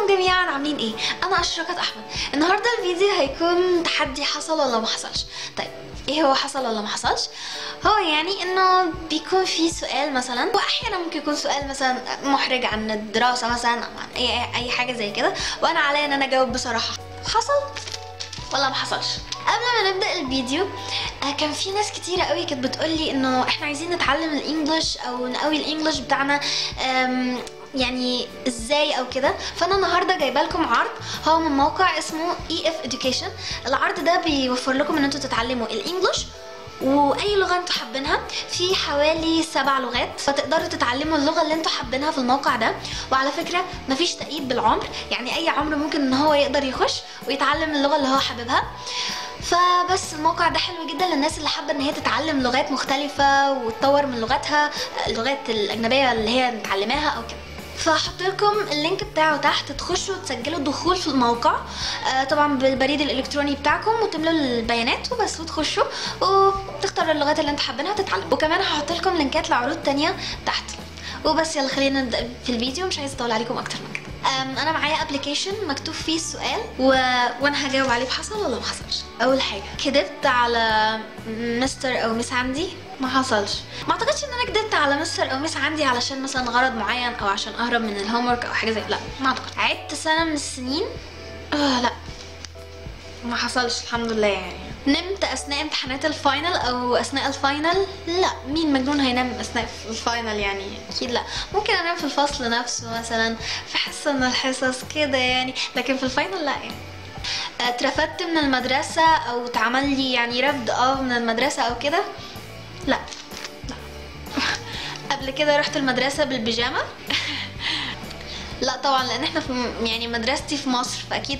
ازيكم جميعا، عاملين ايه؟ انا اشرقت احمد. النهارده الفيديو هيكون تحدي حصل ولا ما حصلش. طيب ايه هو حصل ولا ما حصلش؟ هو يعني انه بيكون في سؤال مثلا، واحيانا ممكن يكون سؤال مثلا محرج عن الدراسه مثلا او عن اي حاجه زي كده، وانا عليا ان انا اجاوب بصراحه حصل ولا ما حصلش. قبل ما نبدا الفيديو كان في ناس كتيره قوي كانت بتقولي انه احنا عايزين نتعلم الانجليش او نقوي الانجليش بتاعنا يعني ازاي او كده. فانا النهارده جايبه لكم عرض هو من موقع اسمه EF Education. العرض ده بيوفر لكم ان انتوا تتعلموا الانجليش واي لغه انتوا حابينها، في حوالي 7 لغات، فتقدروا تتعلموا اللغه اللي انتوا حابينها في الموقع ده. وعلى فكره مفيش تقييد بالعمر، يعني اي عمر ممكن ان هو يقدر يخش ويتعلم اللغه اللي هو حاببها. فبس الموقع ده حلو جدا للناس اللي حابه ان هي تتعلم لغات مختلفه وتطور من لغتها، اللغات الاجنبيه اللي هي متعلماها او كده. فهحط لكم اللينك بتاعه تحت، تخشوا تسجلوا الدخول في الموقع طبعا بالبريد الالكتروني بتاعكم، وتملوا البيانات وبس، وتخشوا وتختاروا اللغات اللي انتوا حابينها تتعلموا. وكمان هحط لكم لينكات لعروض تانية تحت. وبس يلا خلينا نبدا في الفيديو، مش عايزه اطول عليكم اكتر من كده. انا معايا ابلكيشن مكتوب فيه السؤال وانا هجاوب عليه بحصل ولا ما حصلش. اول حاجه كدبت على مستر او مس عندي، ما حصلش. ما اعتقدش ان انا كدبت على مستر او مس عندي علشان مثلا غرض معين او عشان اهرب من الهومورك او حاجه زي، لا ما اعتقد. عدت سنه من السنين، لا ما حصلش الحمد لله. يعني نمت اثناء امتحانات الفاينل او اثناء الفاينل، لا مين مجنون هينام اثناء الفاينل؟ يعني اكيد لا. ممكن انام في الفصل نفسه مثلا في حصه من الحصص كده يعني، لكن في الفاينل لا. يعني اترفدت من المدرسه او اتعمل لي يعني رفض من المدرسه او كده، لا لا. قبل كده رحت المدرسه بالبيجامه لا طبعا، لان احنا في يعني مدرستي في مصر، فاكيد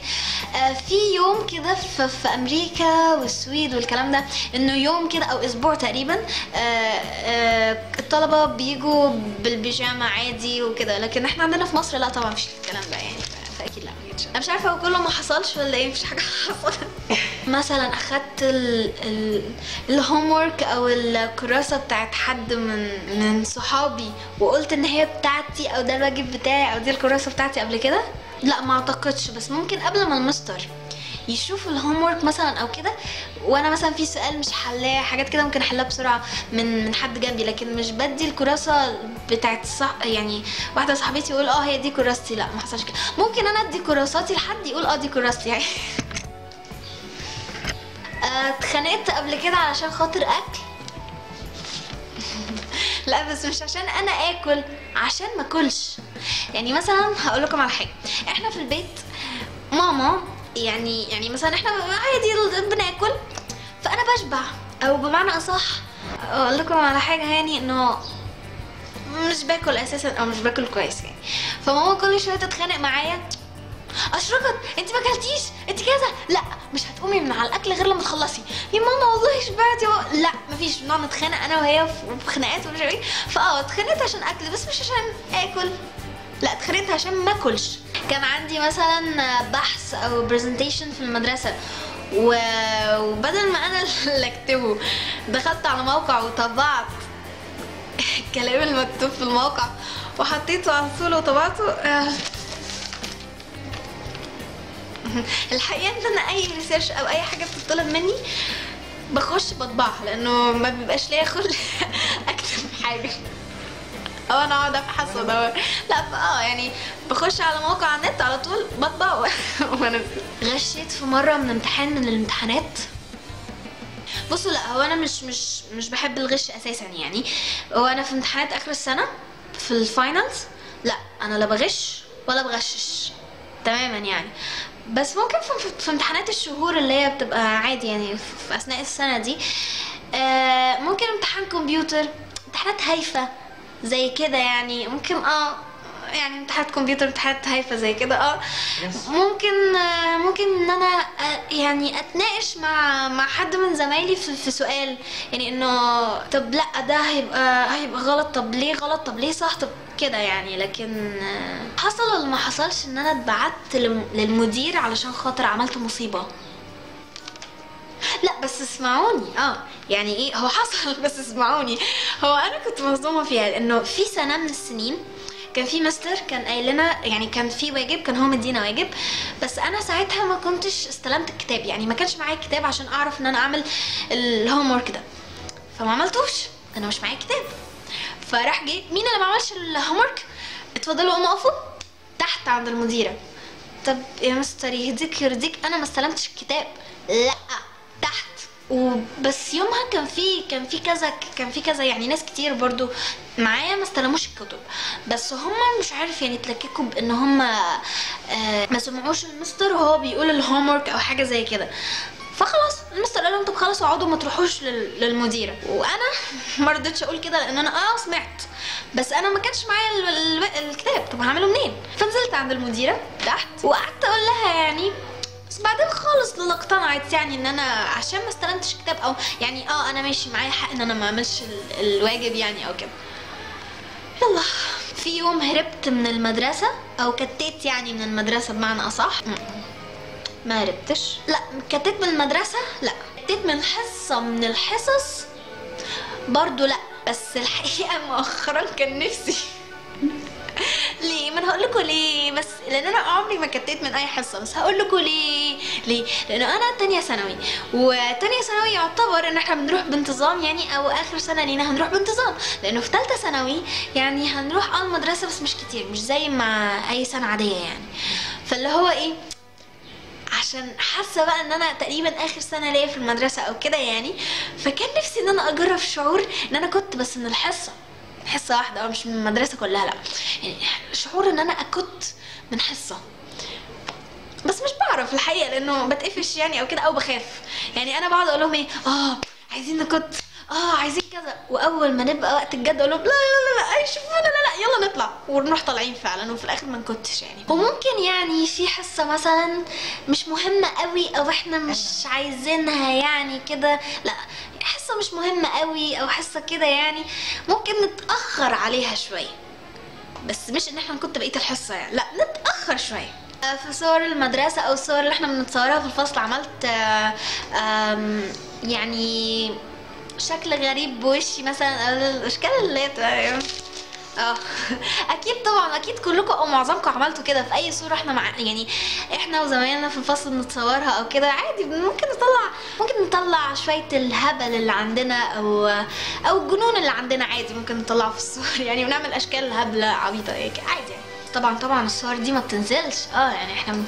في يوم كده في امريكا والسويد والكلام ده، انه يوم كده او اسبوع تقريبا الطلبه بيجوا بالبيجامه عادي وكده، لكن احنا عندنا في مصر لا طبعا مفيش الكلام ده يعني، فاكيد لا. انا مش عارفه هو كله ما حصلش ولا ايه، مفيش حاجه حصلت. مثلا اخدت الهوم ورك او الكراسه بتاعت حد من صحابي وقلت ان هي بتاعتي او ده الواجب بتاعي او دي الكراسه بتاعتي قبل كده، لا ما اعتقدش. بس ممكن قبل ما المستر يشوف الهوم ورك مثلا او كده، وانا مثلا في سؤال مش حلاه، حاجات كده ممكن احلها بسرعه من حد جنبي، لكن مش بدي الكراسه بتاعت يعني واحده صاحبتي يقول هي دي كراستي، لا ما حصلش كده. ممكن انا ادي كراساتي لحد يقول دي كراستي يعني. اتخانقت قبل كده علشان خاطر اكل لا بس مش عشان انا اكل، عشان ما اكلش. يعني مثلا هقول لكم على حاجه، احنا في البيت ماما يعني مثلا احنا عادي بناكل، فانا بشبع، او بمعنى اصح اقول لكم على حاجه يعني انه مش باكل اساسا او مش باكل كويس يعني. فماما كل شويه تتخانق معايا، اشرقت انت ما اكلتيش، انت كذا، لا مش هتقومي من على الاكل غير لما تخلصي. يا ماما والله شبعتي، لا مفيش، بنقعد نتخانق انا وهي في خناقات ومش عارف ايه. اتخانقت عشان اكل بس مش عشان اكل، لا اتخانقت عشان ما اكلش. كان عندي مثلا بحث او برزنتيشن في المدرسه، وبدل ما انا اللي اكتبه دخلت على موقع وطبعت الكلام المكتوب في الموقع وحطيته على الصوره وطبعته. الحقيقه ان انا اي ريسيرش او اي حاجه بتطلب مني بخش بطبعها، لانه ما بيبقاش ليا خلق اكتب حاجه او انا اقعد ابحث وادور، لا يعني بخش على موقع على النت على طول بطبع وانزل. غشيت في مره من امتحان من الامتحانات. بصوا لا هو انا مش بحب الغش اساسا يعني. هو انا في امتحانات اخر السنه في الفاينلز لا انا لا بغش ولا بغشش تماما يعني. بس ممكن في امتحانات الشهور اللي هي بتبقى عادي يعني في اثناء السنه دي، ممكن امتحان كمبيوتر، امتحانات هايفه زي كده يعني، ممكن يعني امتحانات كمبيوتر، امتحانات هايفه زي كده ممكن ان انا يعني اتناقش مع حد من زمايلي في سؤال، يعني انه طب لا ده هيبقى غلط، طب ليه غلط، طب ليه صح، طب كده يعني. لكن حصل ولا ما حصلش ان انا اتبعت للمدير علشان خاطر عملت مصيبه؟ لا بس اسمعوني، يعني ايه هو حصل بس اسمعوني. هو انا كنت مصدومه فيها، لانه في سنه من السنين كان في مستر كان قايل لنا يعني كان في واجب، كان هو مدينا واجب، بس انا ساعتها ما كنتش استلمت الكتاب، يعني ما كانش معايا الكتاب عشان اعرف ان انا اعمل الهوم ورك ده، فما عملتوش، انا مش معايا كتاب. فراح جه مين اللي ما عملش الهوم ورك؟ اتفضلوا قوموا اقفوا تحت عند المديره. طب يا مستر يهديك يرضيك انا ما استلمتش الكتاب. لا تحت. وبس يومها كان في كذا يعني ناس كتير برضو معايا ما استلموش الكتب، بس هم مش عارف يعني اتلككوا بان هم ما سمعوش المستر وهو بيقول الهوم ورك او حاجه زي كده. فخلاص المستر قال لهم طب خلاص اقعدوا ما تروحوش للمديره، وانا ما رضيتش اقول كده لان انا سمعت، بس انا ما كانش معايا الكتاب، طب هعمله منين؟ فنزلت عند المديره تحت وقعدت اقول لها يعني، بس بعدين خالص للا اقتنعت يعني ان انا عشان ما استلمتش كتاب او يعني انا ماشي معايا حق ان انا ما اعملش الواجب يعني او كده. يلا في يوم هربت من المدرسه او كتيت يعني من المدرسه بمعنى اصح. ما هربتش، لا كتيت من المدرسه، لا كتيت من حصه من الحصص برضو لا، بس الحقيقه مؤخرا كان نفسي ليه؟ ما انا هقول لكم ليه، بس لان انا عمري ما كتيت من اي حصه، بس هقول لكم ليه. لانه انا تانية ثانوي، وتانية ثانوي يعتبر ان احنا بنروح بانتظام يعني، او اخر سنه لينا هنروح بانتظام، لانه في ثالثه ثانوي يعني هنروح المدرسه بس مش كتير، مش زي مع اي سنه عاديه يعني. فاللي هو ايه، عشان حاسه بقى ان انا تقريبا اخر سنه ليا في المدرسه او كده يعني، فكان نفسي ان انا اجرب شعور ان انا كنت بس من الحصه واحده، مش من المدرسه كلها، لا يعني شعور ان انا اكت من حصه، بس مش بعرف الحقيقه لانه بتقفش يعني او كده او بخاف يعني. انا بقعد اقول لهم ايه، عايزين نكت، عايزين كذا، واول ما نبقى وقت الجد اقول لهم لا لا لا لا شوفونا، لا يلا نطلع، ونروح طالعين فعلا، وفي الاخر ما نكتش يعني. وممكن يعني في حصه مثلا مش مهمه قوي او احنا مش عايزينها يعني كده، لا حصه مش مهمه قوي او حصه كده يعني ممكن نتاخر عليها شويه، بس مش ان احنا نكت بقيه الحصه يعني، لا نتاخر شويه. في صور المدرسه او الصور اللي احنا بنتصورها في الفصل عملت يعني شكل غريب بوشي مثلا، او الاشكال اللي هي بتبقى اكيد طبعا اكيد كلكم او معظمكم عملتوا كده في اي صوره احنا يعني احنا وزمايلنا في الفصل نتصورها او كده عادي، ممكن نطلع شويه الهبل اللي عندنا او الجنون اللي عندنا عادي، ممكن نطلعه في الصور يعني، ونعمل اشكال هبله عبيطه عادي يعني. طبعا الصور دي ما بتنزلش يعني احنا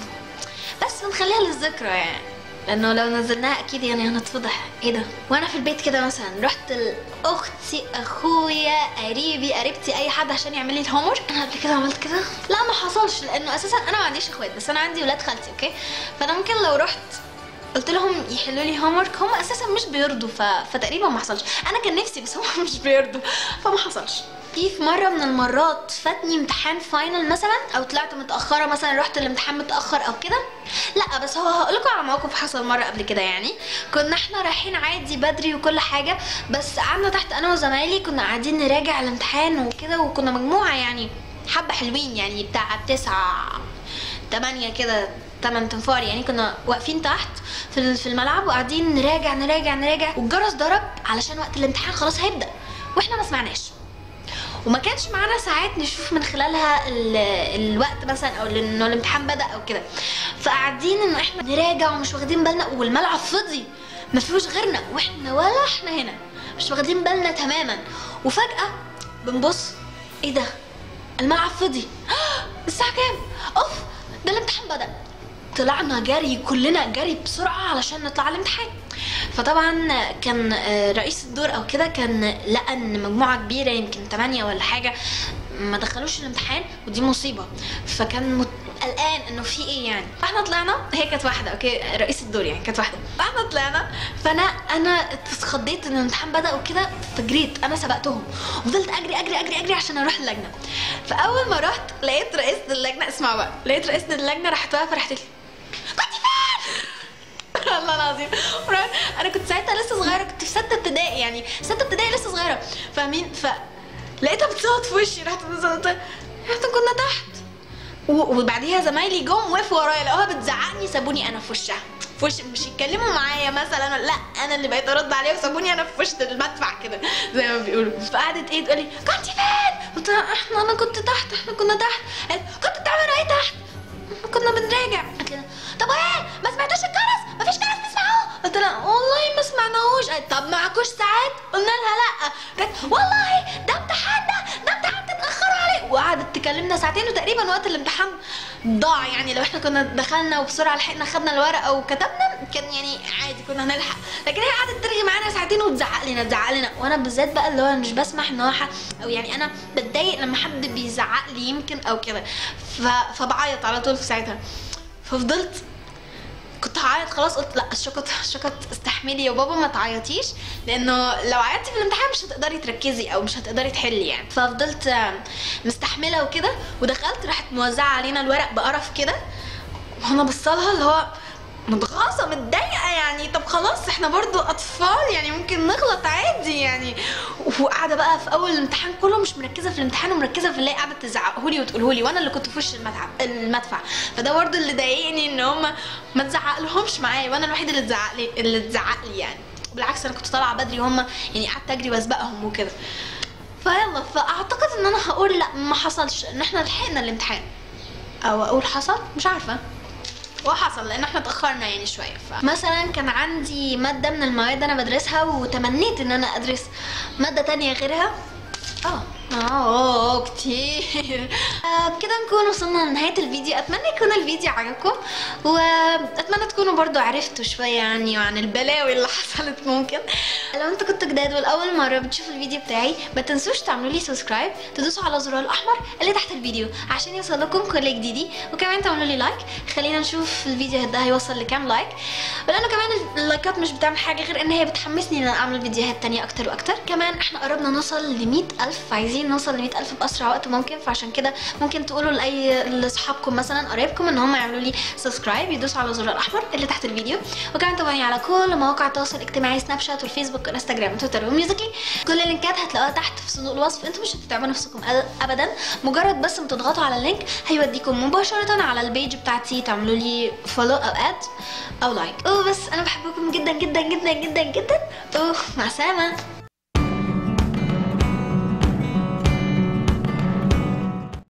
بس بنخليها للذكرى يعني، لانه لو نزلناها اكيد يعني هنتفضح ايه ده. وانا في البيت كده مثلا رحت لاختي اخويا قريبتي اي حد عشان يعمل لي الهوم ورك. انا قبل كده عملت كده؟ لا ما حصلش، لانه اساسا انا ما عنديش اخوات، بس انا عندي ولاد خالتي اوكي، فانا ممكن لو رحت قلت لهم يحلوا لي هوم ورك هم اساسا مش بيرضوا، فتقريبا ما حصلش. انا كان نفسي بس هم مش بيرضوا فما حصلش. في مره من المرات فاتني امتحان فاينل مثلا، او طلعت متاخره مثلا، رحت الامتحان متاخر او كده، لا بس هقول لكم على موقف حصل مره قبل كده يعني. كنا احنا رايحين عادي بدري وكل حاجه، بس قعدنا تحت انا وزمايلي كنا قاعدين نراجع الامتحان وكده، وكنا مجموعه يعني حبه حلوين يعني بتاع 9 8 كده 8 تنفار يعني، كنا واقفين تحت في الملعب وقاعدين نراجع والجرس ضرب علشان وقت الامتحان خلاص هيبدا، واحنا ما سمعناش، وما كانش معانا ساعات نشوف من خلالها الوقت مثلا او انه الامتحان بدا او كده، فقاعدين انه احنا نراجع ومش واخدين بالنا، والملعب فضي ما فيهوش غيرنا، واحنا ولا احنا هنا مش واخدين بالنا تماما، وفجاه بنبص ايه ده الملعب فضي، الساعه كام؟ اوف ده الامتحان بدا. طلعنا جري كلنا جري بسرعه علشان نطلع على الامتحان. فطبعا كان رئيس الدور او كده كان لقى ان مجموعه كبيره يمكن 8 ولا حاجه ما دخلوش الامتحان، ودي مصيبه، فكان قلقان انه في ايه يعني. فاحنا طلعنا، هي كانت واحده اوكي رئيس الدور يعني كانت واحده، فاحنا طلعنا، فانا اتخضيت ان الامتحان بدا وكده، فجريت انا سبقتهم وفضلت اجري عشان اروح اللجنه. فاول ما رحت لقيت رئيسه اللجنه، اسمعوا بقى، لقيت رئيسه اللجنه راحت واقفه راحت لي كنت فين؟ والله العظيم انا كنت ساعتها لسه صغيره، كنت في 6 ابتدائي يعني 6 ابتدائي لسه صغيره، فاهمين؟ فلقيتها بتصوت في وشي، رحت كنا تحت وبعديها زمايلي جم وقفوا ورايا لقوها بتزعقني سابوني انا في وشها، في وش، مش يتكلموا معايا مثلا، لا انا اللي بقيت ارد عليها وسابوني انا في وش المدفع كده زي ما بيقولوا. فقعدت ايه تقولي كنت فين؟ قلت لها انا كنت تحت، احنا كنا تحت. قالت كنت بتعملوا ايه تحت؟ كنا بنراجع. قلت لها طب ايه ما سمعتوش الجرس؟ مفيش جرس تسمعوه؟ قلت لها والله ما سمعناهوش. قالت طب معكوش ساعات؟ قلنا لها لا. قالت والله ده امتحان، ده امتحان تتاخروا عليه. وقعدت تكلمنا ساعتين، وتقريبا وقت الامتحان ضاع يعني. لو احنا كنا دخلنا وبسرعه لحقنا خدنا الورقه وكتبنا كان يعني عادي كنا هنلحق، لكن هي قعدت ترغي معانا ساعتين وتزعق لنا. وانا بالذات بقى اللي هو مش بسمح ان هو او يعني انا بتضايق لما حد بيزعق لي يمكن او كده، فبعيط على طول في ساعتها. ففضلت كنت هعيط خلاص، قلت لا شكت استحملي يا بابا ما تعيطيش، لانه لو عيطتي في الامتحان مش هتقدري تركزي او مش هتقدري تحلي يعني. ففضلت مستحمله وكده، ودخلت راحت موزعه علينا الورق بقرف كده، وانا بصلها اللي هو متغاظه متضايقه يعني. طب خلاص احنا برضو اطفال يعني ممكن نغلط عادي يعني. وقاعده بقى في اول الامتحان كله مش مركزه في الامتحان ومركزه في اللي هي قاعده تزعقهولي وتقولهولي، وانا اللي كنت في وش المدفع. فده برضو اللي ضايقني ان هم ما تزعقلهمش معايا، وانا الوحيده اللي تزعق لي يعني. بالعكس انا كنت طالعه بدري وهم يعني قعدت اجري واسبقهم وكده. فيلا، فاعتقد ان انا هقول لا ما حصلش، ان احنا لحقنا الامتحان، او اقول حصل مش عارفه. وحصل لان احنا اتاخرنا يعني شويه. فمثلا كان عندي ماده من المواد انا بدرسها وتمنيت ان انا ادرس ماده تانية غيرها. كتير. بكده نكون وصلنا لنهايه الفيديو. اتمنى يكون الفيديو عجبكم، واتمنى تكونوا برضو عرفتوا شويه يعني عن البلاوي اللي حصلت. ممكن لو انتوا كنتوا جداد والاول مره بتشوفوا الفيديو بتاعي ما تنسوش تعملوا لي سبسكرايب، تدوسوا على الزرار الاحمر اللي تحت الفيديو عشان يوصلكم كل جديدي، وكمان تعملوا لي لايك. خلينا نشوف الفيديو ده هيوصل لكام لايك، ولانه كمان اللايكات مش بتعمل حاجه غير ان هي بتحمسني ان انا اعمل فيديوهات تانية اكتر واكتر. كمان احنا قربنا نوصل ل 100,000، عايزين نوصل ل 100,000 باسرع وقت ممكن. فعشان كده ممكن تقولوا لاصحابكم مثلا قرايبكم ان هم يعملوا لي سبسكرايب، يدوسوا على الزرار الاحمر اللي تحت الفيديو. وكمان تابعوني على كل مواقع التواصل الاجتماعي، سناب شات والفيسبوك والانستجرام وتويتر وميوزيكلي. كل اللينكات هتلاقوها تحت في صندوق الوصف. انتوا مش هتتعبوا نفسكم ابدا، مجرد بس ما تضغطوا على اللينك هيوديكم مباشره على البيج بتاعتي، تعملوا لي فولو او اد او لايك. وبس انا بحبكم جدا جدا جدا جدا جدا، مع السلامه.